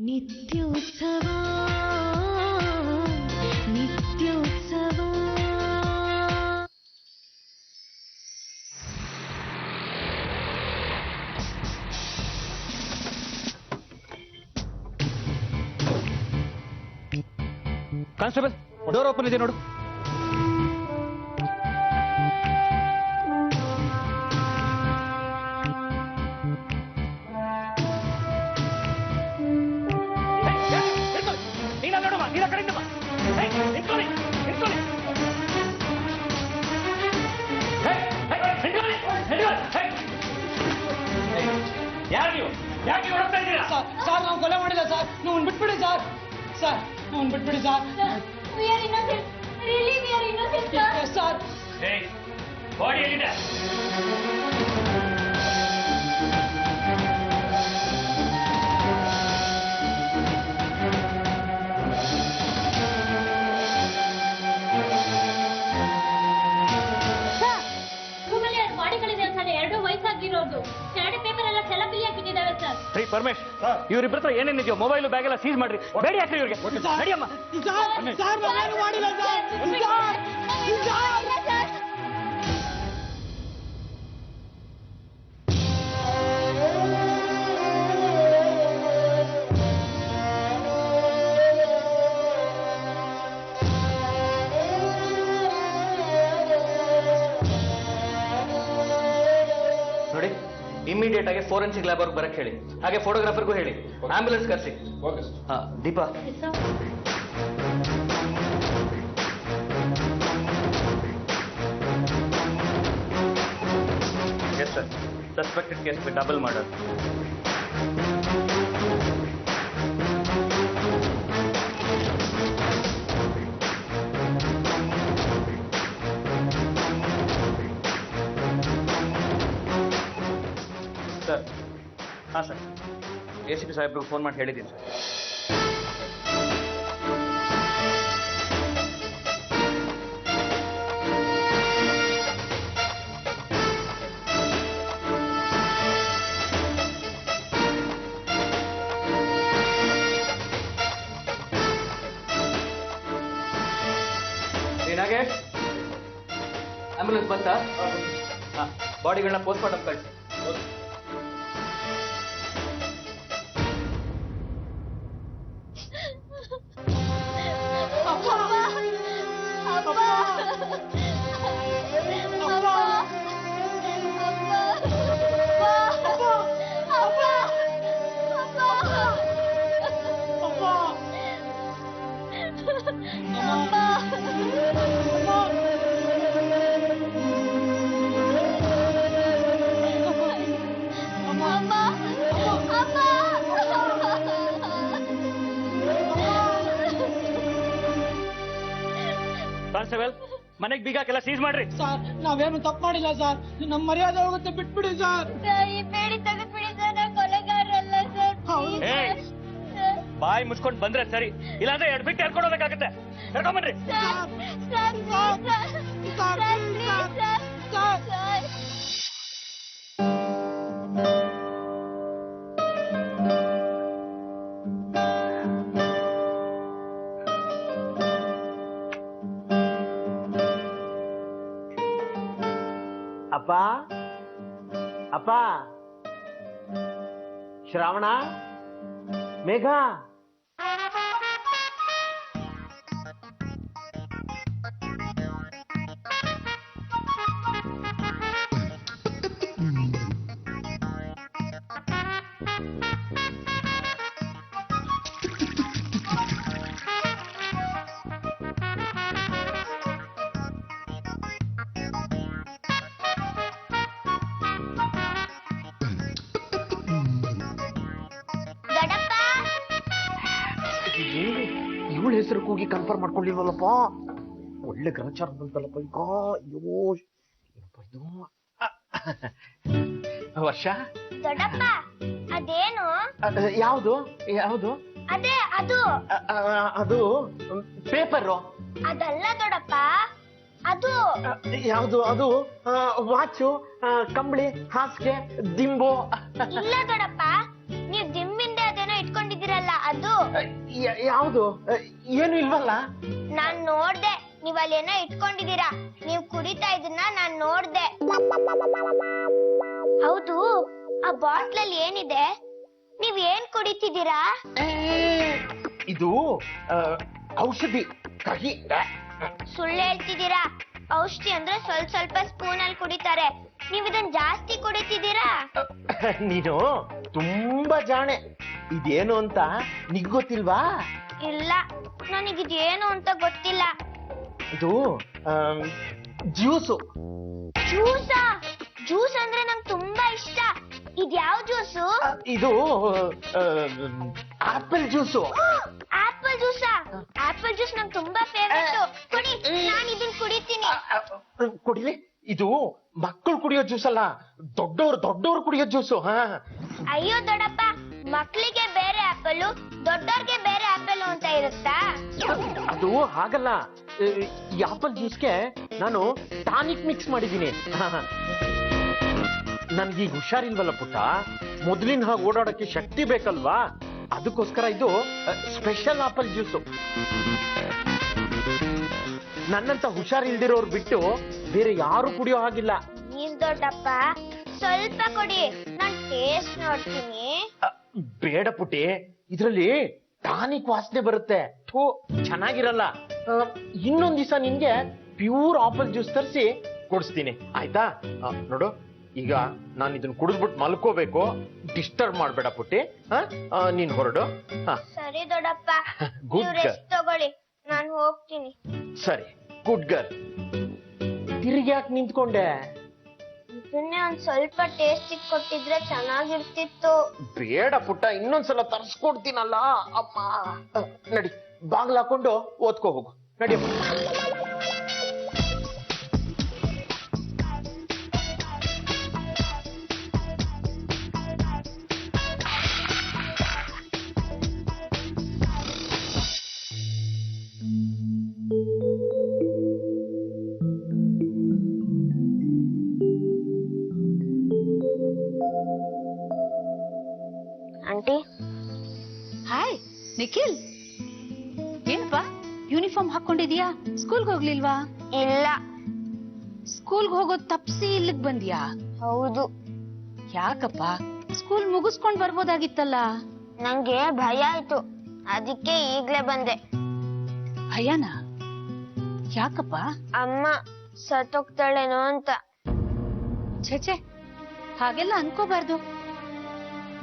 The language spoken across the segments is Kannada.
ನಿತ್ಯೋತ್ಸವ ನಿತ್ಯೋತ್ಸವ. ಕಾನ್ಸ್ಟೇಬಲ್, ಡೋರ್ ಓಪನ್ ಇದೆ ನೋಡು. ಸರ್ ನಾವು ಕೊಲೆ ಮಾಡಿಲ್ಲ ಸರ್, ನಾವು ಬಿಟ್ಬಿಡಿ ಸರ್. ಸರ್ ನಾವು ಬಿಟ್ಬಿಡಿ ಸರ್. ಸರ್ ಬಾಡಿ ಎಲ್ಲಿದೆ? ಎರಡು ವಯಸ್ಸಾಗಿರೋದು ಸ್ಟಡಿ ಪೇಪರ್ ಎಲ್ಲ ಚೆಲ್ಲಪಿಲ್ಲಿ ಹಾಕಿದ್ದಾವೆ ಸರ್. ಸರಿ ಪರಮೇಶ್, ಇವ್ರಿಬ್ರ ಹತ್ರ ಏನೇನಿದೆಯೋ ಮೊಬೈಲು ಬ್ಯಾಗ್ ಎಲ್ಲ ಸೀಸ್ ಮಾಡ್ರಿ. ಬೇಡಿ ಹಾಕ್ರಿ ಇವ್ರಿಗೆ. ನಡಿಯಮ್ಮ. ಮಾಡಿಲ್ಲ ಸರ್. ನೋಡಿ, ಇಮಿಡಿಯೇಟ್ ಆಗಿ ಫೋರೆನ್ಸಿಕ್ ಲ್ಯಾಬ್ ಅವ್ರಿಗೆ ಬರಕ್ ಹೇಳಿ. ಹಾಗೆ ಫೋಟೋಗ್ರಾಫರ್ಗೂ ಹೇಳಿ, ಆಂಬ್ಯುಲೆನ್ಸ್ ಕರ್ಸಿ. ಹಾ Deepa, yes sir. Suspected case double murder. Sir, ಹಾಂ ಸರ್, ACP ಸಾಹೇಬ್ರಿಗೆ ಫೋನ್ ಮಾಡಿ ಹೇಳಿದ್ದೀನಿ ಸರ್. ನಾಗೇಶ್, ಆಂಬ್ಯುಲೆನ್ಸ್ ಬಂತಾ? ಹಾಂ, ಬಾಡಿಗಳನ್ನ ಪೋಸ್ಟ್ ಮಾರ್ಟಮ್ ಕಳಿಸಿ. ಕಾನ್ಸ್ಟೇಬಲ್, ಮನೆಗೆ ಬೀಗ ಹಾಕೆಲ್ಲ ಸೀಸ್ ಮಾಡ್ರಿ. ಸರ್ ನಾವೇನು ತಪ್ಪು ಮಾಡಿಲ್ಲ ಸರ್, ನಮ್ಮ ಮರ್ಯಾದೆ ಹೋಗುತ್ತೆ, ಬಿಟ್ಬಿಡಿ ಸರ್. ಬೇಡಿ ತೆಗೆದ್ಬಿಡಿ ಸರ್, ನಾವು ಕೊಲೆಗಾರಲ್ಲ ಸರ್. ಬಾಯಿ ಮುಚ್ಕೊಂಡು ಬಂದ್ರೆ ಸರಿ, ಇಲ್ಲಾಂದ್ರೆ ಎರಡು ಬಿಟ್ಟು ಎರ್ಕೊಡೋದಕ್ಕಾಗತ್ತೆ. ಎರ್ಕೊಂಬನ್ರಿ. ಅಪ್ಪ ಅಪ್ಪ, ಶ್ರಾವಣ, ಮೇಘ, ಇವಳ ಹೆಸರು ಕೂಗಿ ಕನ್ಫರ್ಮ್ ಮಾಡ್ಕೊಂಡಿಲ್ವಲ್ಲಪ್ಪ. ಒಳ್ಳೆ ಗ್ರಹಚಾರ ಬಂತಲ್ಲಪ್ಪ ಈಗ. ಅಯ್ಯೋ ಏನಪ್ಪ ಇದು. ವರ್ಷ, ದೊಡ್ಡಪ್ಪ ಅದೇನು? ಯಾವುದು ಯಾವುದು? ಅದೇ ಅದು ಅದು ಪೇಪರು. ಅದಲ್ಲ ದೊಡ್ಡಪ್ಪ, ಅದು ಯಾವುದು? ಅದು ವಾಚು, ಕಂಬಳಿ, ಹಾಸಿಗೆ, ದಿಂಬು. ಇಲ್ಲ ದೊಡ್ಡಪ್ಪ, ನೀವ್ ದಿಂಬಿಂದ ಅದೇನೋ ಇಟ್ಕೊಂಡಿದ್ದೀರಲ್ಲ, ಯಾವುದು ಏನು ಇಲ್ವಲ್ಲ? ನಾನ್ ನೋಡ್ದೆ, ನೀವ್ ಅಲ್ಲೇನೋ ಇಟ್ಕೊಂಡಿದೀರಾ. ನೀವ್ ಕುಡಿತಾ ಇದನ್ನ ನಾನ್ ನೋಡ್ದೆ. ಹೌದು, ಆ ಬಾಟ್ಲಲ್ಲಿ ಏನಿದೆ? ನೀವ್ ಏನ್ ಕುಡಿತಿದ್ದೀರಾ? ಇದು ಔಷಧಿ, ಕಹಿ. ಸುಳ್ಳು ಹೇಳ್ತಿದ್ದೀರಾ. ಔಷಧಿ ಅಂದ್ರೆ ಸ್ವಲ್ಪ ಸ್ವಲ್ಪ ಸ್ಪೂನ್ ಅಲ್ಲಿ ಕುಡಿತಾರೆ, ನೀವ್ ಇದನ್ ಜಾಸ್ತಿ ಕುಡಿತಿದ್ದೀರಾ. ನೀನು ತುಂಬಾ ಜಾಣೆ. ಇದೇನು ಅಂತ ನಿಗ್ ಗೊತ್ತಿಲ್ವಾ? ಇಲ್ಲ, ನನಗಿದೇನು ಅಂತ ಗೊತ್ತಿಲ್ಲ. ಇದು ಜ್ಯೂಸು. ಜ್ಯೂಸಾ? ಜ್ಯೂಸ್ ಅಂದ್ರೆ ನಂಗೆ ತುಂಬಾ ಇಷ್ಟ. ಇದ್ಯಾವ ಜ್ಯೂಸು? ಇದು ಆಪಲ್ ಜ್ಯೂಸು. ಆಪಲ್ ಜ್ಯೂಸಾ? ಆಪಲ್ ಜ್ಯೂಸ್ ನಂಗೆ ತುಂಬಾ ಫೇವರೇಟ್. ಕುಡಿ, ನಾನು ಇದನ್ನ ಕುಡಿತೀನಿ. ಕುಡಿಲಿ. ಇದು ಮಕ್ಕಳು ಕುಡಿಯೋ ಜ್ಯೂಸ್ ಅಲ್ಲ, ದೊಡ್ಡವ್ರು ಕುಡಿಯೋ ಜ್ಯೂಸು. ಅಯ್ಯೋ ದೊಡ್ಡಪ್ಪ, ಮಕ್ಳಿಗೆ ಬೇರೆ ಆಪಲ್, ದೊಡ್ಡವ್ರಿಗೆ ಬೇರೆ ಆಪಲ್ ಅಂತ ಇರುತ್ತಾ? ಅದು ಹಾಗಲ್ಲ. ಈ ಆಪಲ್ ಜ್ಯೂಸ್ಗೆ ನಾನು ಟಾನಿಕ್ ಮಿಕ್ಸ್ ಮಾಡಿದ್ದೀನಿ. ನನ್ಗೀಗ ಹುಷಾರಿಲ್ವಲ್ಲ ಪುಟ್ಟ, ಮೊದಲಿನ ಹಾಗೆ ಓಡಾಡಕ್ಕೆ ಶಕ್ತಿ ಬೇಕಲ್ವಾ, ಅದಕ್ಕೋಸ್ಕರ ಇದು ಸ್ಪೆಷಲ್ ಆಪಲ್ ಜ್ಯೂಸು. ನನ್ನಂತ ಹುಷಾರಿಲ್ದಿರೋರು ಬಿಟ್ಟು ಬೇರೆ ಯಾರು ಕುಡಿಯೋ ಹಾಗಿಲ್ಲ. ನೀನ್ ದೊಡ್ಡಪ್ಪ ಸ್ವಲ್ಪ ಕೊಡಿ, ನಾನ್ ಟೇಸ್ಟ್ ನೋಡ್ತೀನಿ. ಬೇಡ ಪುಟಿ, ಇದ್ರಲ್ಲಿ ಟಾನಿಕ್ ವಾಸನೆ ಬರುತ್ತೆ. ಥೂ, ಚೆನ್ನಾಗಿರಲ್ಲ. ಇನ್ನೊಂದ್ ದಿವಸ ನಿನ್ಗೆ ಪ್ಯೂರ್ ಆಪಲ್ ಜ್ಯೂಸ್ ತರಿಸಿ ಕೊಡಿಸ್ತೀನಿ, ಆಯ್ತಾ? ನೋಡು, ಈಗ ನಾನು ಇದನ್ನ ಕುಡಿದ್ಬಿಟ್ಟು ಮಲ್ಕೋಬೇಕು. ಡಿಸ್ಟರ್ಬ್ ಮಾಡ್ಬೇಡ ಪುಟ್ಟಿ. ನೀನ್ ಹೊರಡು. ಸರಿ ದೊಡ್ಡಪ್ಪ, Good ನೀವು ರೆಸ್ಟ್ ತಗೊಳ್ಳಿ, ನಾನು ಹೋಗ್ತೀನಿ. ಸರಿ, ಗುಡ್ ಗರ್ಲ್. ತಿರುಗಿ ಯಾಕೆ ನಿಂತ್ಕೊಂಡೆ? ಇದನ್ನೇ ಒಂದ್ ಸ್ವಲ್ಪ ಟೇಸ್ಟ್ ಕೊಟ್ಟಿದ್ರೆ ಚೆನ್ನಾಗಿರ್ತಿತ್ತು. ಬೇಡ ಪುಟ್ಟ, ಇನ್ನೊಂದ್ಸಲ ತರ್ಸ್ಕೊಡ್ತೀನಲ್ಲ. ಅಮ್ಮ, ನಡಿ, ಬಾಗ್ಲ ಹಾಕೊಂಡು ಓದ್ಕೋ ಹೋಗು. ನಡಿ. ಆಂಟಿ. ಹಾಯ್ ನಿಖಿಲ್, ಏನಪ್ಪಾ ಯೂನಿಫಾರ್ಮ್ ಹಾಕೊಂಡಿದ್ಯಾ? ಸ್ಕೂಲ್ಗೆ ಹೋಗ್ಲಿಲ್ವಾ? ಇಲ್ಲ. ಸ್ಕೂಲ್ಗೆ ಹೋಗೋದ್ ತಪ್ಸಿ ಇಲ್ಲಿಗ್ ಬಂದ್ಯಾ? ಹೌದು. ಯಾಕಪ್ಪ, ಸ್ಕೂಲ್ ಮುಗಿಸ್ಕೊಂಡ್ ಬರ್ಬೋದಾಗಿತ್ತಲ್ಲ. ನಂಗೆ ಭಯ ಆಯ್ತು, ಅದಕ್ಕೆ ಈಗ್ಲೇ ಬಂದೆ. ಭಯನಾ? ಯಾಕಪ್ಪ? ಅಮ್ಮ ಸತ್ತೋಗ್ತಾಳೇನೋ ಅಂತ. ಛೆ, ಹಾಗೆಲ್ಲ ಅನ್ಕೋಬಾರ್ದು.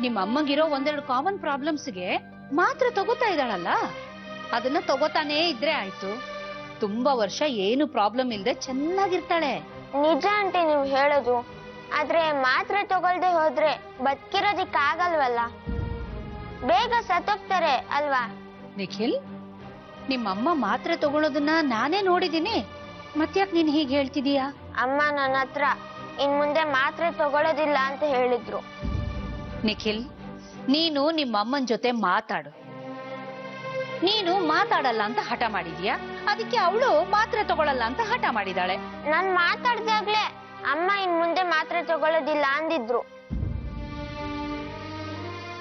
ನಿಮ್ಮ ಅಮ್ಮಂಗಿರೋ ಒಂದೆರಡು ಕಾಮನ್ ಪ್ರಾಬ್ಲಮ್ಸ್ಗೆ ಮಾತ್ರ ತಗೋತಾ ಇದ್ದಾಳಲ್ಲ, ಅದನ್ನ ತಗೋತಾನೇ ಇದ್ರೆ ಆಯ್ತು. ತುಂಬಾ ವರ್ಷ ಏನು ಪ್ರಾಬ್ಲಮ್ ಇಲ್ದೆ ಚೆನ್ನಾಗಿರ್ತಾಳೆ. ನಿಜ ಆಂಟಿ ನೀವು ಹೇಳೋದು, ಆದ್ರೆ ಮಾತ್ರೆ ತಗೊಳ್ದೆ ಹೋದ್ರೆ ಬದುಕಿರೋದಿಕ್ ಆಗಲ್ವಲ್ಲ, ಬೇಗ ಸತ್ತೋಗ್ತಾರೆ ಅಲ್ವಾ? ನಿಖಿಲ್, ನಿಮ್ಮಮ್ಮ ಮಾತ್ರೆ ತಗೊಳ್ಳೋದನ್ನ ನಾನೇ ನೋಡಿದೀನಿ, ಮತ್ತ್ಯಾಕ್ ನೀನ್ ಹೀಗೆ ಹೇಳ್ತಿದೀಯಾ? ಅಮ್ಮ ನನ್ನ ಹತ್ರ ಇನ್ ಮುಂದೆ ಮಾತ್ರೆ ತಗೊಳ್ಳೋದಿಲ್ಲ ಅಂತ ಹೇಳಿದ್ರು. ನಿಖಿಲ್, ನೀನು ನಿಮ್ಮ ಅಮ್ಮನ ಜೊತೆ ಮಾತಾಡು. ನೀನು ಮಾತಾಡಲ್ಲ ಅಂತ ಹಠ ಮಾಡಿದ್ಯಾ, ಅದಕ್ಕೆ ಅವಳು ಮಾತ್ರೆ ತಗೊಳ್ಳಲ್ಲ ಅಂತ ಹಠ ಮಾಡಿದಾಳೆ. ನಾನ್ ಮಾತಾಡ್ದಾಗ್ಲೇ ಅಮ್ಮ ಇನ್ ಮುಂದೆ ಮಾತ್ರೆ ತಗೊಳ್ಳೋದಿಲ್ಲ ಅಂದಿದ್ರು.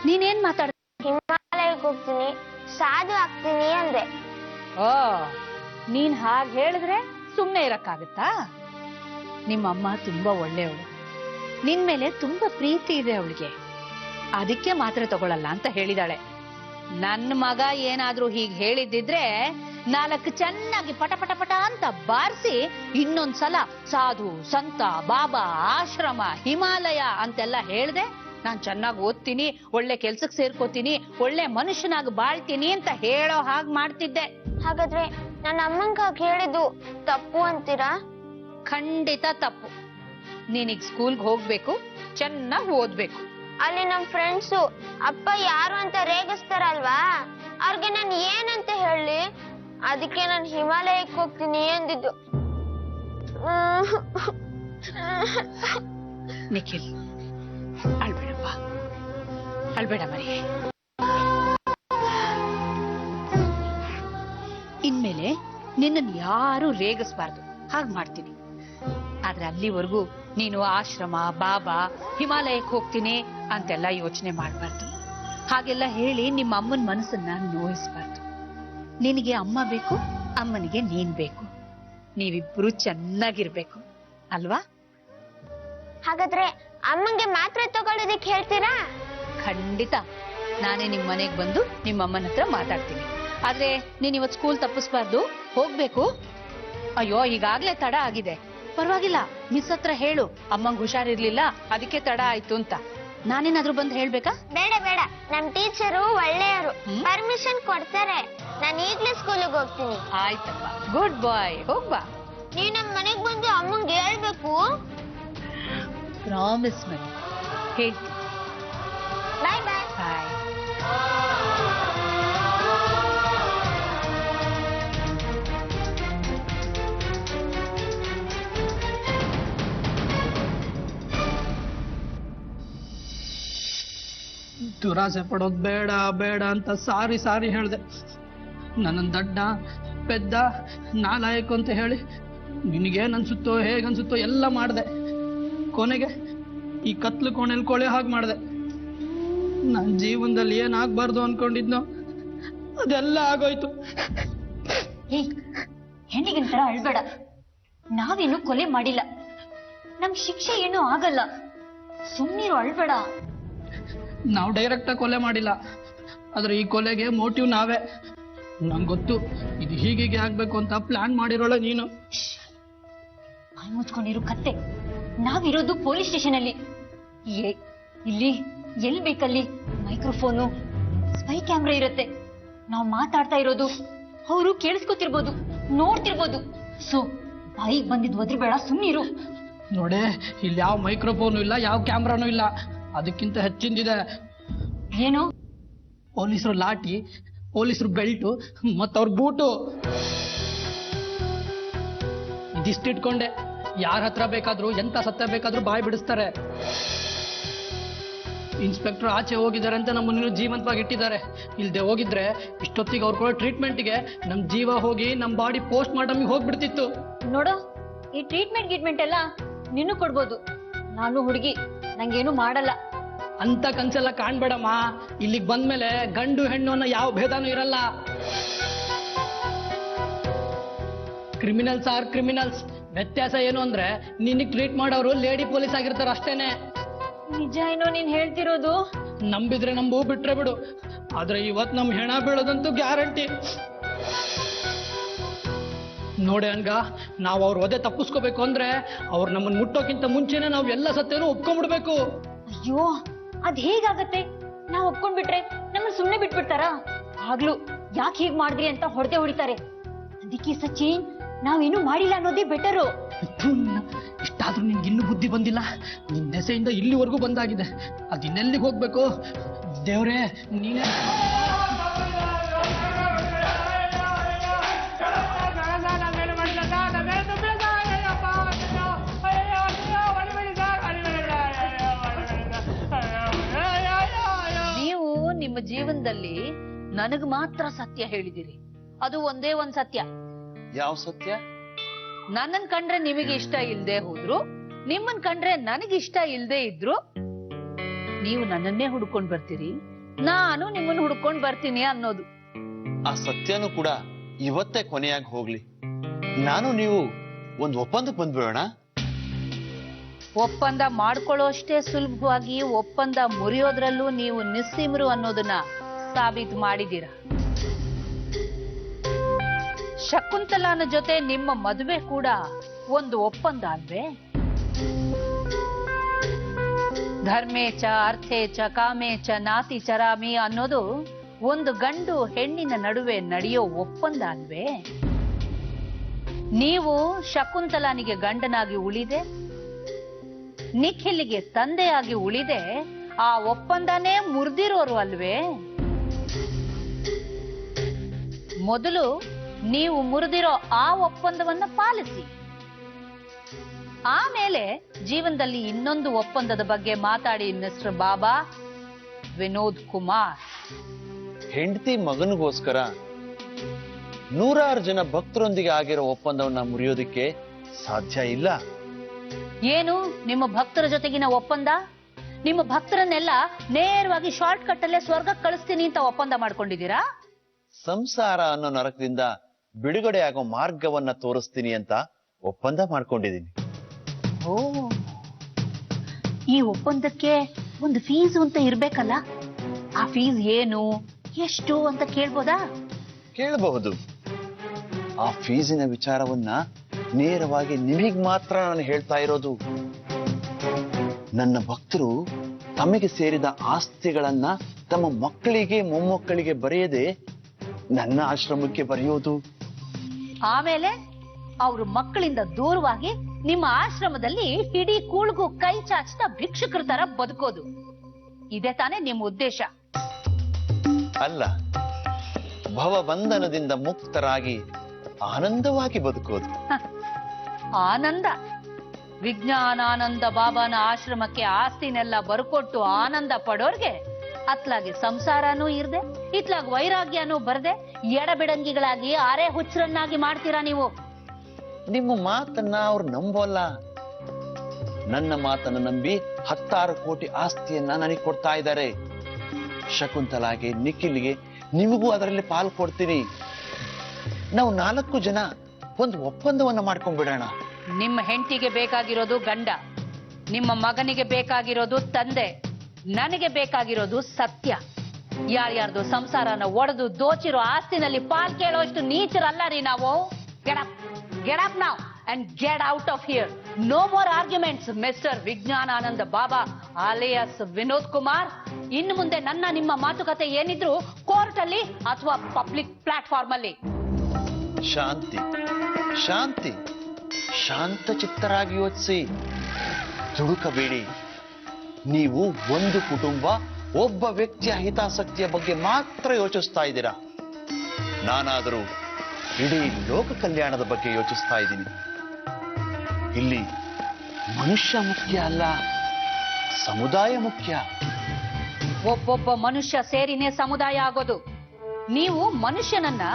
ನೀನೇನ್ ಮಾತಾಡ? ಹಿಮಾಲಯಕ್ಕೆ ಹೋಗ್ತೀನಿ, ಸಾಧು ಆಗ್ತೀನಿ ಅಂದೆ. ಓ, ನೀನ್ ಹಾಗೆ ಹೇಳಿದ್ರೆ ಸುಮ್ನೆ ಇರಕ್ಕಾಗತ್ತಾ? ನಿಮ್ಮಮ್ಮ ತುಂಬಾ ಒಳ್ಳೆಯವಳು, ನಿನ್ ಮೇಲೆ ತುಂಬಾ ಪ್ರೀತಿ ಇದೆ ಅವಳಿಗೆ, ಅದಕ್ಕೆ ಮಾತ್ರೆ ತಗೊಳ್ಳಲ್ಲ ಅಂತ ಹೇಳಿದಾಳೆ. ನನ್ನ ಮಗ ಏನಾದ್ರೂ ಹೀಗ್ ಹೇಳಿದ್ದಿದ್ರೆ 4 ಚೆನ್ನಾಗಿ ಪಟ ಪಟ ಪಟ ಅಂತ ಬಾರಿಸಿ ಇನ್ನೊಂದ್ಸಲ ಸಾಧು, ಸಂತ, ಬಾಬಾ, ಆಶ್ರಮ, ಹಿಮಾಲಯ ಅಂತೆಲ್ಲ ಹೇಳ್ದೆ ನಾನ್ ಚೆನ್ನಾಗಿ ಓದ್ತೀನಿ, ಒಳ್ಳೆ ಕೆಲ್ಸಕ್ಕೆ ಸೇರ್ಕೋತೀನಿ, ಒಳ್ಳೆ ಮನುಷ್ಯನಾಗಿ ಬಾಳ್ತೀನಿ ಅಂತ ಹೇಳೋ ಹಾಗ್ ಮಾಡ್ತಿದ್ದೆ. ಹಾಗಾದ್ರೆ ನನ್ನ ಅಮ್ಮಂಗ ಹೇಳಿದ್ದು ತಪ್ಪು ಅಂತೀರಾ? ಖಂಡಿತ ತಪ್ಪು. ನೀನೀಗ ಸ್ಕೂಲ್ಗೆ ಹೋಗ್ಬೇಕು, ಚೆನ್ನಾಗಿ ಓದ್ಬೇಕು. ಅಲ್ಲಿ ನಮ್ ಫ್ರೆಂಡ್ಸು ಅಪ್ಪ ಯಾರು ಅಂತ ರೇಗಿಸ್ತಾರಲ್ವಾ, ಅವ್ರಿಗೆ ನಾನು ಏನಂತ ಹೇಳಿ? ಅದಕ್ಕೆ ನಾನು ಹಿಮಾಲಯಕ್ಕೆ ಹೋಗ್ತೀನಿ ಅಂದಿದ್ದು. ನಿಖಿಲ್, ಅಳ್ಬೇಡಪ್ಪ, ಅಳ್ಬೇಡ ಮರಿ. ಇನ್ಮೇಲೆ ನಿನ್ನನ್ನು ಯಾರು ರೇಗಿಸ್ಬಾರ್ದು, ಹಾಗ್ ಮಾಡ್ತೀನಿ. ಆದ್ರೆ ಅಲ್ಲಿವರೆಗೂ ನೀನು ಆಶ್ರಮ, ಬಾಬಾ, ಹಿಮಾಲಯಕ್ಕೆ ಹೋಗ್ತೀನಿ ಅಂತೆಲ್ಲ ಯೋಚನೆ ಮಾಡ್ಬಾರ್ದು. ಹಾಗೆಲ್ಲ ಹೇಳಿ ನಿಮ್ಮ ಅಮ್ಮನ ಮನಸ್ಸನ್ನ ನೋಯಿಸ್ಬಾರ್ದು. ನಿನಗೆ ಅಮ್ಮ ಬೇಕು, ಅಮ್ಮನಿಗೆ ನೀನ್ ಬೇಕು. ನೀವಿಬ್ರು ಚೆನ್ನಾಗಿರ್ಬೇಕು ಅಲ್ವಾ? ಹಾಗಾದ್ರೆ ಅಮ್ಮಂಗೆ ಮಾತ್ರೆ ತಗೊಳ್ಳೋದಕ್ಕೆ ಹೇಳ್ತೀರಾ? ಖಂಡಿತ ನಾನೇ ನಿಮ್ ಮನೆಗ್ ಬಂದು ನಿಮ್ಮ ಅಮ್ಮನ ಹತ್ರ ಮಾತಾಡ್ತೀನಿ. ಆದ್ರೆ ನೀನ್ ಇವತ್ ಸ್ಕೂಲ್ ತಪ್ಪಿಸ್ಬಾರ್ದು, ಹೋಗ್ಬೇಕು. ಅಯ್ಯೋ ಈಗಾಗ್ಲೇ ತಡ ಆಗಿದೆ. ಪರವಾಗಿಲ್ಲ, ಮಿಸ್ ಹತ್ರ ಹೇಳು ಅಮ್ಮಂಗ್ ಹುಷಾರಿರ್ಲಿಲ್ಲ ಅದಕ್ಕೆ ತಡ ಆಯ್ತು ಅಂತ. ನಾನೇನಾದ್ರೂ ಬಂದು ಹೇಳ್ಬೇಕಾ? ಬೇಡ ಬೇಡ, ನಮ್ ಟೀಚರು ಒಳ್ಳೆಯವರು, ಪರ್ಮಿಷನ್ ಕೊಡ್ತಾರೆ. ನಾನು ಈಗ್ಲೇ ಸ್ಕೂಲಿಗೆ ಹೋಗ್ತೀನಿ. ಆಯ್ತಪ್ಪ, ಗುಡ್ ಬಾಯ್, ಹೋಗ್ಬಾ. ನೀವ್ ನಮ್ ಮನೆಗ್ ಬಂದು ಅಮ್ಮಂಗೆ ಹೇಳ್ಬೇಕು. ಪ್ರಾಮಿಸ್ ಮಾಡಿ ಹೇಳ್ತೀನಿ. ಬಾಯ್ ಬಾಯ್. ಬಾಯ್. ದುರಾಸೆ ಪಡೋದು ಬೇಡ ಬೇಡ ಅಂತ ಸಾರಿ ಸಾರಿ ಹೇಳ್ದೆ. ನನ್ನ ದಡ್ಡ ಪೆದ್ದ ನಾಲಾಯಕ ಅಂತ ಹೇಳಿ ನಿನಗೇನನ್ಸುತ್ತೋ ಹೇಗನ್ಸುತ್ತೋ ಎಲ್ಲ ಮಾಡಿದೆ. ಕೊನೆಗೆ ಈ ಕತ್ಲು ಕೋಣೆಯಲ್ಲಿ ಕೊಳೆ ಹಾಗೆ ಮಾಡಿದೆ. ನನ್ನ ಜೀವನದಲ್ಲಿ ಏನಾಗಬಾರ್ದು ಅನ್ಕೊಂಡಿದ್ನೋ ಅದೆಲ್ಲ ಆಗೋಯ್ತು. ಹೆಣ್ಣಿಗಿಂತರ ಅಳ್ಬೇಡ. ನಾವೇನು ಕೊಲೆ ಮಾಡಿಲ್ಲ, ನಮ್ ಶಿಕ್ಷೆ ಏನೂ ಆಗಲ್ಲ. ಸುಮ್ಮನಿರು, ಅಳ್ಬೇಡ. ನಾವು ಡೈರೆಕ್ಟಾಗಿ ಕೊಲೆ ಮಾಡಿಲ್ಲ, ಆದ್ರೆ ಈ ಕೊಲೆಗೆ ಮೋಟಿವ್ ನಾವೇ. ನಂಗೆ ಗೊತ್ತು ಇದು ಹೀಗೆ ಆಗ್ಬೇಕು ಅಂತ ಪ್ಲಾನ್ ಮಾಡಿರೋಳ ನೀನು. ಬಾಯಿ ಮುಚ್ಕೊಂಡಿರು ಕತ್ತೆ. ನಾವಿರೋದು ಪೊಲೀಸ್ ಸ್ಟೇಷನ್ ಅಲ್ಲಿ. ಇಲ್ಲಿ ಎಲ್ ಬೇಕಲ್ಲಿ ಮೈಕ್ರೋಫೋನು, ಸ್ಪೈ ಕ್ಯಾಮ್ರಾ ಇರುತ್ತೆ. ನಾವು ಮಾತಾಡ್ತಾ ಇರೋದು ಅವರು ಕೇಳಿಸ್ಕೊತಿರ್ಬೋದು, ನೋಡ್ತಿರ್ಬೋದು. ಸೊ ಬಾಯಿಗೆ ಬಂದಿದ್ ಒದ್ರಬೇಡ, ಸುಮ್ಮನಿರು. ನೋಡೆ, ಇಲ್ಲಿ ಯಾವ ಮೈಕ್ರೋಫೋನು ಇಲ್ಲ, ಯಾವ ಕ್ಯಾಮ್ರಾನು ಇಲ್ಲ. ಅದಕ್ಕಿಂತ ಹೆಚ್ಚಿಂದಿದೆ. ಏನು? ಪೊಲೀಸರು ಲಾಠಿ, ಪೊಲೀಸರು ಬೆಲ್ಟು, ಮತ್ತವ್ರ ಬೂಟು. ಇದಿಷ್ಟಿಟ್ಕೊಂಡೆ ಯಾರ ಹತ್ರ ಬೇಕಾದ್ರೂ ಎಂತ ಸತ್ಯ ಬೇಕಾದ್ರೂ ಬಾಯಿ ಬಿಡಿಸ್ತಾರೆ. ಇನ್ಸ್ಪೆಕ್ಟರ್ ಆಚೆ ಹೋಗಿದ್ದಾರೆ ಅಂತ ನಮ್ಮನ್ನು ಜೀವಂತವಾಗಿ ಇಟ್ಟಿದ್ದಾರೆ. ಇಲ್ದೆ ಹೋಗಿದ್ರೆ ಇಷ್ಟೊತ್ತಿಗೆ ಅವ್ರು ಕೊಡೋ ಟ್ರೀಟ್ಮೆಂಟ್ಗೆ ನಮ್ ಜೀವ ಹೋಗಿ ನಮ್ ಬಾಡಿ ಪೋಸ್ಟ್ ಮಾರ್ಟಮ್ಗೆ ಹೋಗ್ಬಿಡ್ತಿತ್ತು. ನೋಡು, ಈ ಟ್ರೀಟ್ಮೆಂಟ್ ಎಲ್ಲ ನಿನ್ನೂ ಕೊಡ್ಬೋದು. ನಾನು ಹುಡುಗಿ, ನಂಗೇನು ಮಾಡಲ್ಲ ಅಂತ ಕನ್ಸೆಲ್ಲ ಕಾಣ್ಬೇಡಮ್ಮ. ಇಲ್ಲಿಗೆ ಬಂದ್ಮೇಲೆ ಗಂಡು ಹೆಣ್ಣು ಅನ್ನೋ ಯಾವ ಭೇದನೂ ಇರಲ್ಲ. Criminals R criminals. ವ್ಯತ್ಯಾಸ ಏನು ಅಂದ್ರೆ ನಿನಗೆ ಟ್ರೀಟ್ ಮಾಡೋರು ಲೇಡಿ ಪೊಲೀಸ್ ಆಗಿರ್ತಾರ ಅಷ್ಟೇನೆ. ನಿಜ ಏನೋ ನೀನ್ ಹೇಳ್ತಿರೋದು? ನಂಬಿದ್ರೆ ನಂಬು, ಬಿಟ್ರೆ ಬಿಡು. ಆದ್ರೆ ಇವತ್ ನಮ್ ಹೆಣ ಬೀಳೋದಂತೂ ಗ್ಯಾರಂಟಿ. ನೋಡಿ ಹಂಗ ನಾವು ಅವ್ರ ಒದೆ ತಪ್ಪಿಸ್ಕೋಬೇಕು ಅಂದ್ರೆ ಅವ್ರು ನಮ್ಮನ್ನ ಮುಟ್ಟೋಕ್ಕಿಂತ ಮುಂಚೆನೆ ನಾವು ಎಲ್ಲ ಸತ್ಯನೂ ಒಪ್ಕೊಂಡ್ಬಿಡ್ಬೇಕು. ಅಯ್ಯೋ, ಅದ್ ಹೇಗಾಗತ್ತೆ? ನಾವ್ ಒಪ್ಕೊಂಡ್ಬಿಟ್ರೆ ನಮ್ಮನ್ನ ಸುಮ್ನೆ ಬಿಟ್ಬಿಡ್ತಾರ? ಆಗ್ಲೂ ಯಾಕೆ ಹೀಗ್ ಮಾಡಿದ್ರಿ ಅಂತ ಹೊಡೆದೇ ಹೊಡಿತಾರೆ. ಅದಕ್ಕೆ ಸಚಿನ್, ನಾವೇನು ಮಾಡಿಲ್ಲ ಅನ್ನೋದೇ ಬೆಟರು. ಇಷ್ಟಾದ್ರೂ ನಿನ್ಗೆ ಇನ್ನೂ ಬುದ್ಧಿ ಬಂದಿಲ್ಲ. ನಿನ್ ದೆಸೆಯಿಂದ ಇಲ್ಲಿವರೆಗೂ ಬಂದಾಗಿದೆ. ಅದಿನ್ನೆಲ್ಲಿಗೆ ಹೋಗ್ಬೇಕು ದೇವ್ರೇ ನೀನೇ. ನೀವು ನಿಮ್ಮ ಜೀವನದಲ್ಲಿ ನನಗ್ ಮಾತ್ರ ಸತ್ಯ ಹೇಳಿದಿರಿ. ಅದು ಒಂದೇ ಒಂದ್ ಸತ್ಯ. ಯಾವ ಸತ್ಯ? ನನ್ನನ್ ಕಂಡ್ರೆ ನಿಮಗೆ ಇಷ್ಟ ಇಲ್ದೆ ಹೋದ್ರು, ನಿಮ್ಮನ್ ಕಂಡ್ರೆ ನನಗಿಷ್ಟ ಇಲ್ದೆ ಇದ್ರು ನೀವು ನನ್ನನ್ನೇ ಹುಡ್ಕೊಂಡ್ ಬರ್ತೀರಿ, ನಾನು ನಿಮ್ಮನ್ನ ಹುಡ್ಕೊಂಡ್ ಬರ್ತೀನಿ ಅನ್ನೋದು. ಆ ಸತ್ಯನೂ ಕೂಡ ಇವತ್ತೇ ಕೊನೆಯಾಗಿ ಹೋಗ್ಲಿ. ನಾನು ನೀವು ಒಂದು ಒಪ್ಪಂದಕ್ಕೆ ಬಂದ್ಬಿಡೋಣ. ಒಪ್ಪಂದ ಮಾಡ್ಕೊಳ್ಳೋಷ್ಟೇ ಸುಲಭವಾಗಿ ಒಪ್ಪಂದ ಮುರಿಯೋದ್ರಲ್ಲೂ ನೀವು ನಿಸ್ಸೀಮರು ಅನ್ನೋದನ್ನ ಸಾಬೀತು ಮಾಡಿದೀರ. ಶಕುಂತಲಾನ ಜೊತೆ ನಿಮ್ಮ ಮದುವೆ ಕೂಡ ಒಂದು ಒಪ್ಪಂದ ಅಲ್ವೇ? ಧರ್ಮೇಚ ಅರ್ಥೇಚ ಕಾಮೇಚ ನಾತಿ ಚರಾಮಿ ಅನ್ನೋದು ಒಂದು ಗಂಡು ಹೆಣ್ಣಿನ ನಡುವೆ ನಡೆಯೋ ಒಪ್ಪಂದ ಅಲ್ವೇ? ನೀವು ಶಕುಂತಲಾನಿಗೆ ಗಂಡನಾಗಿ ಉಳಿದೆ, ನಿಖಿಲ್ಗೆ ತಂದೆಯಾಗಿ ಉಳಿದೆ, ಆ ಒಪ್ಪಂದನೇ ಮುರಿದಿರೋರು ಅಲ್ವೇ? ಮೊದಲು ನೀವು ಮುರಿದಿರೋ ಆ ಒಪ್ಪಂದವನ್ನ ಪಾಲಿಸಿ, ಆಮೇಲೆ ಜೀವನದಲ್ಲಿ ಇನ್ನೊಂದು ಒಪ್ಪಂದದ ಬಗ್ಗೆ ಮಾತಾಡಿ ಮಿಸ್ಟರ್ ಬಾಬಾ ವಿನೋದ್ ಕುಮಾರ್. ಹೆಂಡತಿ ಮಗನಿಗೋಸ್ಕರ 100 ಜನ ಭಕ್ತರೊಂದಿಗೆ ಆಗಿರೋ ಒಪ್ಪಂದವನ್ನ ಮುರಿಯೋದಿಕ್ಕೆ ಸಾಧ್ಯ ಇಲ್ಲ. ಏನು ನಿಮ್ಮ ಭಕ್ತರ ಜೊತೆಗಿನ ಒಪ್ಪಂದ? ನಿಮ್ಮ ಭಕ್ತರನ್ನೆಲ್ಲ ನೇರವಾಗಿ ಶಾರ್ಟ್ ಕಟ್ ಅಲ್ಲೇ ಸ್ವರ್ಗಕ್ಕೆ ಕಳಿಸ್ತೀನಿ ಅಂತ ಒಪ್ಪಂದ ಮಾಡ್ಕೊಂಡಿದ್ದೀರಾ? ಸಂಸಾರ ಅನ್ನೋ ನರಕದಿಂದ ಬಿಡುಗಡೆ ಆಗೋ ಮಾರ್ಗವನ್ನ ತೋರಿಸ್ತೀನಿ ಅಂತ ಒಪ್ಪಂದ ಮಾಡ್ಕೊಂಡಿದ್ದೀನಿ. ಓ, ಈ ಒಪ್ಪಂದಕ್ಕೆ ಒಂದು ಫೀಸ್ ಅಂತ ಇರ್ಬೇಕಲ್ಲ? ಆ ಫೀಸ್ ಏನು, ಎಷ್ಟು ಅಂತ ಕೇಳ್ಬೋದಾ? ಕೇಳಬಹುದು. ಆ ಫೀಸಿನ ವಿಚಾರವನ್ನ ನೇರವಾಗಿ ನಿಮಗ್ ಮಾತ್ರ ನಾನು ಹೇಳ್ತಾ ಇರೋದು. ನನ್ನ ಭಕ್ತರು ತಮಗೆ ಸೇರಿದ ಆಸ್ತಿಗಳನ್ನ ತಮ್ಮ ಮಕ್ಕಳಿಗೆ ಮೊಮ್ಮಕ್ಕಳಿಗೆ ಬರೆಯದೆ ನನ್ನ ಆಶ್ರಮಕ್ಕೆ ಬರೆಯೋದು. ಆಮೇಲೆ ಅವರು ಮಕ್ಕಳಿಂದ ದೂರವಾಗಿ ನಿಮ್ಮ ಆಶ್ರಮದಲ್ಲಿ ಇಡೀ ಕೂಳ್ಗೂ ಕೈ ಚಾಚ್ತಾ ಭಿಕ್ಷುಕರ ತರ ಬದುಕೋದು. ಇದೇ ತಾನೇ ನಿಮ್ಮ ಉದ್ದೇಶ? ಅಲ್ಲ, ಭವಬಂಧನದಿಂದ ಮುಕ್ತರಾಗಿ ಆನಂದವಾಗಿ ಬದುಕೋದು. ಆನಂದ? ವಿಜ್ಞಾನಾನಂದ ಬಾಬಾನ ಆಶ್ರಮಕ್ಕೆ ಆಸ್ತಿನೆಲ್ಲ ಬರ್ಕೊಟ್ಟು ಆನಂದ ಪಡೋರ್ಗೆ ಅತ್ಲಾಗಿ ಸಂಸಾರನೂ ಇರ್ದೆ, ಇತ್ಲಾಗಿ ವೈರಾಗ್ಯನೂ ಬರ್ದೆ ಎಡಬಿಡಂಗಿಗಳಾಗಿ ಆರೆ ಹುಚ್ಚರನ್ನಾಗಿ ಮಾಡ್ತೀರಾ ನೀವು. ನಿಮ್ಮ ಮಾತನ್ನ ಅವ್ರು ನಂಬೋಲ್ಲ. ನನ್ನ ಮಾತನ್ನ ನಂಬಿ 10 ಕೋಟಿ ಆಸ್ತಿಯನ್ನ ನನಗೆ ಕೊಡ್ತಾ ಇದ್ದಾರೆ. ಶಕುಂತಲಾಗೆ, ನಿಖಿಲ್ಗೆ, ನಿಮಗೂ ಅದರಲ್ಲಿ ಪಾಲು ಕೊಡ್ತೀನಿ. ನಾವು 4 ಜನ ಒಂದು ಒಪ್ಪಂದವನ್ನ ಮಾಡ್ಕೊಂಡ್ಬಿಡೋಣ. ನಿಮ್ಮ ಹೆಂಡತಿಗೆ ಬೇಕಾಗಿರೋದು ಗಂಡ, ನಿಮ್ಮ ಮಗನಿಗೆ ಬೇಕಾಗಿರೋದು ತಂದೆ, ನನಗೆ ಬೇಕಾಗಿರೋದು ಸತ್ಯ. ಯಾರ್ಯಾರ್ದು ಸಂಸಾರನ ಒಡೆದು ದೋಚಿರೋ ಆಸ್ತಿನಲ್ಲಿ ಪಾಲ್ ಕೇಳೋಷ್ಟು ನೀಚರಲ್ಲ ರೀ ನಾವು. Get up now and get out of here. No more arguments mister Vijnanananda Baba alias Vinod Kumar. ಇನ್ನು ಮುಂದೆ ನನ್ನ ನಿಮ್ಮ ಮಾತುಕತೆ ಏನಿದ್ರು ಕೋರ್ಟ್ ಅಲ್ಲಿ ಅಥವಾ ಪಬ್ಲಿಕ್ ಪ್ಲಾಟ್ಫಾರ್ಮ್ ಅಲ್ಲಿ. ಶಾಂತಿ, ಶಾಂತಿ, ಶಾಂತ ಚಿತ್ತರಾಗಿ ಯೋಚಿಸಿ. ದುಡುಕಬೇಡಿ. ನೀವು ಒಂದು ಕುಟುಂಬ, ಒಬ್ಬ ವ್ಯಕ್ತಿಯ ಹಿತಾಸಕ್ತಿಯ ಬಗ್ಗೆ ಮಾತ್ರ ಯೋಚಿಸ್ತಾ ಇದ್ದೀರಾ. ನಾನಾದರೂ ಇಡೀ ಲೋಕ ಕಲ್ಯಾಣದ ಬಗ್ಗೆ ಯೋಚಿಸ್ತಾ ಇದ್ದೀನಿ. ಇಲ್ಲಿ ಮನುಷ್ಯ ಮುಖ್ಯ ಅಲ್ಲ, ಸಮುದಾಯ ಮುಖ್ಯ. ಒಬ್ಬೊಬ್ಬ ಮನುಷ್ಯ ಸೇರಿನೇ ಸಮುದಾಯ ಆಗೋದು. ನೀವು ಮನುಷ್ಯನನ್ನ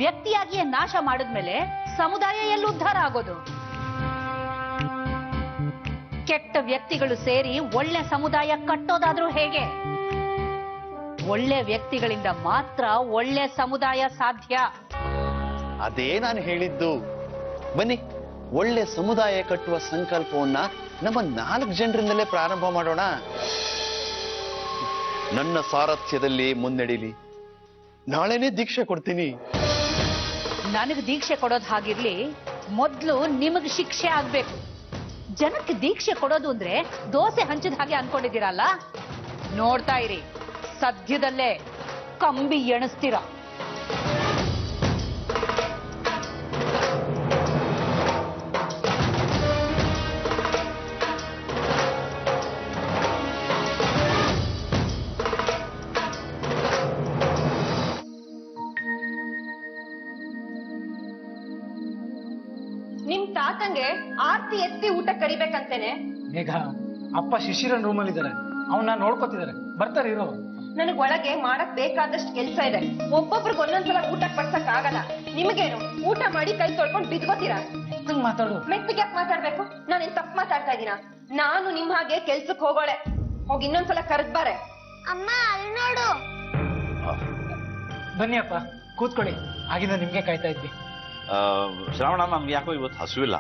ವ್ಯಕ್ತಿಯಾಗಿಯೇ ನಾಶ ಮಾಡಿದ್ಮೇಲೆ ಸಮುದಾಯ ಎಲ್ಲಿ ಉದ್ಧಾರ ಆಗೋದು? ಕೆಟ್ಟ ವ್ಯಕ್ತಿಗಳು ಸೇರಿ ಒಳ್ಳೆ ಸಮುದಾಯ ಕಟ್ಟೋದಾದ್ರೂ ಹೇಗೆ? ಒಳ್ಳೆ ವ್ಯಕ್ತಿಗಳಿಂದ ಮಾತ್ರ ಒಳ್ಳೆ ಸಮುದಾಯ ಸಾಧ್ಯ. ಅದೇ ನಾನು ಹೇಳಿದ್ದು. ಬನ್ನಿ, ಒಳ್ಳೆ ಸಮುದಾಯ ಕಟ್ಟುವ ಸಂಕಲ್ಪವನ್ನ ನಮ್ಮ 4 ಜನರಿಂದಲೇ ಪ್ರಾರಂಭ ಮಾಡೋಣ. ನನ್ನ ಸಾರಥ್ಯದಲ್ಲಿ ಮುನ್ನಡೆಯಲಿ. ನಾಳೆನೇ ದೀಕ್ಷೆ ಕೊಡ್ತೀನಿ. ನನಗೆ ದೀಕ್ಷೆ ಕೊಡೋದು ಹಾಗಿರ್ಲಿ, ಮೊದ್ಲು ನಿಮಗ್ ಶಿಕ್ಷೆ ಆಗ್ಬೇಕು. ಜನಕ್ಕೆ ದೀಕ್ಷೆ ಕೊಡೋದು ಅಂದ್ರೆ ದೋಸೆ ಹಂಚಿದ ಹಾಗೆ ಅನ್ಕೊಂಡಿದ್ದೀರಲ್ಲ. ನೋಡ್ತಾ ಇರಿ, ಸದ್ಯದಲ್ಲೇ ಕಂಬಿ ಎಣಿಸ್ತೀರ. ನಿಮ್ ತಾತಂಗೆ ಆರ್ತಿ ಎತ್ತಿ ಊಟ ಕರಿಬೇಕಂತೇನೆ. ಮೇಘ, ಅಪ್ಪ ಶಿಶಿರನ್ ರೂಮಲ್ಲಿ ಇದಾರೆ, ಅವನ್ನ ನೋಡ್ಕೊತಿದ್ದಾರೆ, ಬರ್ತಾರೆ ಇರೋ. ನನಗ್ ಒಳಗೆ ಮಾಡಕ್ ಬೇಕಾದಷ್ಟು ಕೆಲ್ಸ ಇದೆ. ಒಬ್ಬೊಬ್ರಿಗೆ ಒಂದೊಂದ್ಸಲ ಊಟಕ್ ಬಡ್ಸಕ್ ಆಗಲ್ಲ. ನಿಮಗೇನು, ಊಟ ಮಾಡಿ ಕೈ ತೊಳ್ಕೊಂಡ್ ಬಿದ್ಕೋತೀರಾ? ಹಂಗ್ ಮಾತಾಡು. ಮೆತ್ತಿಗೆ ಯಾಕೆ ಮಾತಾಡ್ಬೇಕು? ನಾನೇನ್ ತಪ್ಪು ಮಾತಾಡ್ತಾ ಇದೀನ? ನಾನು ನಿಮ್ ಹಾಗೆ ಕೆಲ್ಸಕ್ ಹೋಗೋಳೆ. ಹೋಗಿ ಇನ್ನೊಂದ್ಸಲ ಕರೆದ್ಬಾರೆ. ಅಮ್ಮ ಅಲ್ಲಿ ನೋಡು. ಬನ್ನಿ ಅಪ್ಪ, ಕೂತ್ಕೊಳ್ಳಿ. ಆಗಿಂದ ನಿಮ್ಗೆ ಕಾಯ್ತಾ ಇದ್ವಿ. ಶ್ರಾವಣ, ನಮ್ಗೆ ಯಾಕೋ ಇವತ್ತು ಹಸುವಿಲ್ಲ.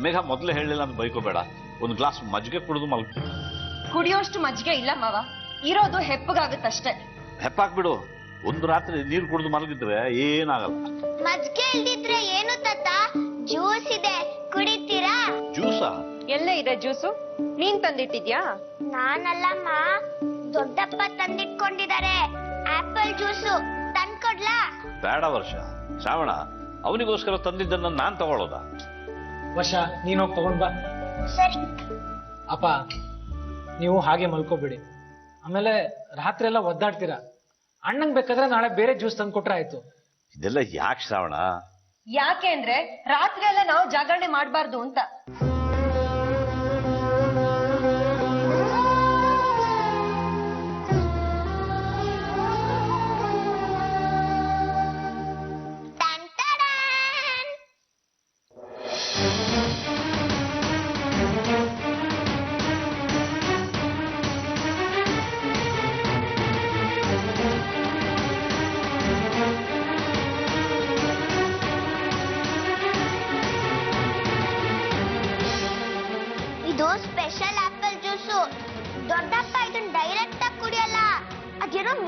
ಮೇಘ ಮೊದಲೇ ಹೇಳಲಿಲ್ಲ ಅಂತ ಬೈಕೋಬೇಡ. ಒಂದು ಗ್ಲಾಸ್ ಮಜ್ಜಿಗೆ ಕುಡಿದು ಮಲ್ಕೊ. ಕುಡಿಯೋಷ್ಟು ಮಜ್ಜಿಗೆ ಇಲ್ಲ ಮಾವ, ಇರೋದು ಹೆಪ್ಪಗಾಗುತ್ತಷ್ಟೇ. ಹೆಪ್ಪಾಕ್ಬಿಡು. ಒಂದು ರಾತ್ರಿ ನೀರು ಕುಡಿದು ಮಲಗಿದ್ರೆ ಏನಾಗಲ್ಲ. ಮಜ್ಜಿಗೆ ಇಲ್ದಿದ್ರೆ ಏನು ತಾತ? ಜ್ಯೂಸ್ ಇದೆ, ಕುಡಿತೀರಾ? ಜ್ಯೂಸಾ? ಎಲ್ಲೇ ಇದೆ ಜ್ಯೂಸು? ನೀನ್ ತಂದಿಟ್ಟಿದ್ಯಾ? ನಾನಲ್ಲಮ್ಮ, ದೊಡ್ಡಪ್ಪ ತಂದಿಟ್ಕೊಂಡಿದ್ದಾರೆ. Apple juice ತಂದ್ಕೊಡ್ಲಾ? ಬೇಡ ವರ್ಷ. ಶ್ರಾವಣ, ಅವನಿಗೋಸ್ಕರ ತಂದಿದ್ದನ್ನ ನಾನ್ ತಗೊಳ್ಳೋದ? ವರ್ಷ, ನೀನ್ ಹೋಗಿ ತಗೊಂಡ್ ಬಾ. ಸರಿ. ಅಪ್ಪ, ನೀವು ಹಾಗೆ ಮಲ್ಕೋಬೇಡಿ. ಆಮೇಲೆ ರಾತ್ರಿ ಎಲ್ಲ ಒದ್ದಾಡ್ತೀರಾ. ಅಣ್ಣಂಗ್ ಬೇಕಾದ್ರೆ ನಾಳೆ ಬೇರೆ ಜ್ಯೂಸ್ ತಂದು ಕೊಟ್ರೆ ಆಯ್ತು. ಇದೆಲ್ಲ ಯಾಕೆ ಶ್ರಾವಣ? ಯಾಕೆ ಅಂದ್ರೆ ರಾತ್ರಿ ಎಲ್ಲ ನಾವು ಜಾಗರಣೆ ಮಾಡ್ಬಾರ್ದು ಅಂತ.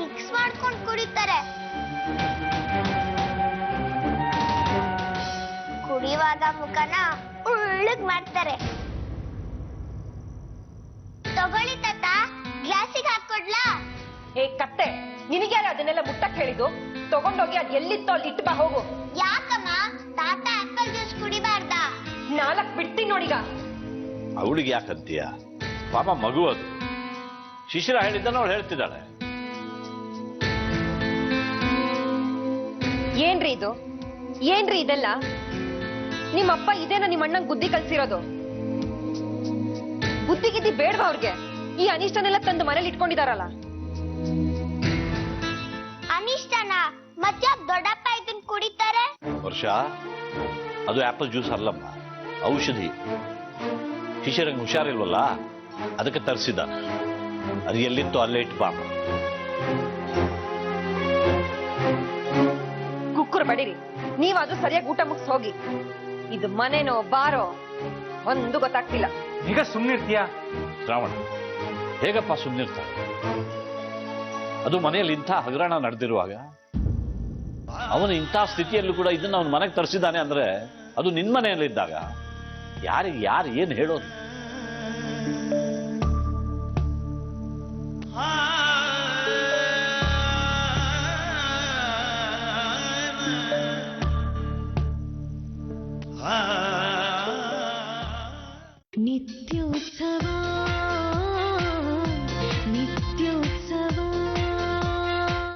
ಮಿಕ್ಸ್ ಮಾಡ್ಕೊಂಡು ಕುಡಿತಾರೆ. ಕುಡಿಯುವಾಗ ಮುಖನ ಉಳ್ಳಗ್ ಮಾಡ್ತಾರೆ. ತಗೊಳ್ಳಿ ತಾತ, ಗ್ಲಾಸಿಗೆ ಹಾಕೊಡ್ಲಾ? ಏ ಕತ್ತೆ, ನಿನಗ್ಯಾರ ಅದನ್ನೆಲ್ಲ ಮುಟ್ಟಕ್ ಹೇಳಿದ್ದು? ತಗೊಂಡೋಗಿ ಅದ್ ಎಲ್ಲಿತ್ತೋ ಅಲ್ಲಿ ಇಟ್ಟು ಬಾ ಹೋಗು. ಯಾಕಮ್ಮ ತಾತ ಆಪಲ್ ಜ್ಯೂಸ್ ಕುಡಿಬಾರ್ದಾ? 4 ಬಿಡ್ತೀನಿ ನೋಡಿಗ. ಅವಳಿಗೆ ಯಾಕಂತೀಯ? ಪಾಪ ಮಗು ಅದು. ಶಿಶಿರ ಹೇಳಿದ್ದನ್ನು ಅವಳು ಹೇಳ್ತಿದ್ದಾಳೆ. ಏನ್ರಿ ಇದು? ಏನ್ರಿ ಇದೆಲ್ಲ? ನಿಮ್ಮಪ್ಪ ಇದೇನ ನಿಮ್ಮ ಅಣ್ಣಂಗ್ ಬುದ್ಧಿ ಕಲ್ಸಿರೋದು? ಬುದ್ಧಿ ಗಿದ್ದಿ ಬೇಡ್ವಾ ಅವ್ರಿಗೆ? ಈ ಅನಿಷ್ಟನೆಲ್ಲ ತಂದು ಮನೇಲಿ ಇಟ್ಕೊಂಡಿದಾರಲ್ಲ. ಅನಿಷ್ಟನ ಮತ್ಯಾಕ್ ದೊಡ್ಡಪ್ಪ ಇದನ್ ಕುಡಿತಾರೆ? ವರ್ಷ ಅದು ಆಪಲ್ ಜ್ಯೂಸ್ ಅಲ್ಲಮ್ಮ, ಔಷಧಿ. ಶಿಶಿರಂಗ್ ಹುಷಾರಿಲ್ವಲ್ಲ, ಅದಕ್ಕೆ ತರಿಸಿದ. ಅದು ಎಲ್ಲಿತ್ತೋ ಅಲ್ಲೇ ಇಟ್ಟು ಪಾಪ. ಕುಕ್ಕರ್ ಬಡೀರಿ, ನೀವಾದ್ರೂ ಸರಿಯಾಗಿ ಊಟ ಮುಗಿಸ್ ಹೋಗಿ. ಇದು ಮನೆನೋ ಬಾರೋ ಒಂದು ಗೊತ್ತಾಗ್ತಿಲ್ಲ. ಈಗ ಸುಮ್ನಿರ್ತೀಯ? ಶ್ರಾವಣ ಹೇಗಪ್ಪ ಸುಮ್ಮನಿರ್ತಾರೆ? ಅದು ಮನೆಯಲ್ಲಿ ಇಂಥ ಹಗರಣ ನಡೆದಿರುವಾಗ ಅವನು ಇಂಥ ಸ್ಥಿತಿಯಲ್ಲೂ ಕೂಡ ಇದನ್ನ ಅವನ ಮನೆಗೆ ತರಿಸಿದ್ದಾನೆ ಅಂದ್ರೆ ಅದು ನಿನ್ ಮನೆಯಲ್ಲಿದ್ದಾಗ ಯಾರಿಗೆ ಯಾರು ಏನು ಹೇಳೋದು?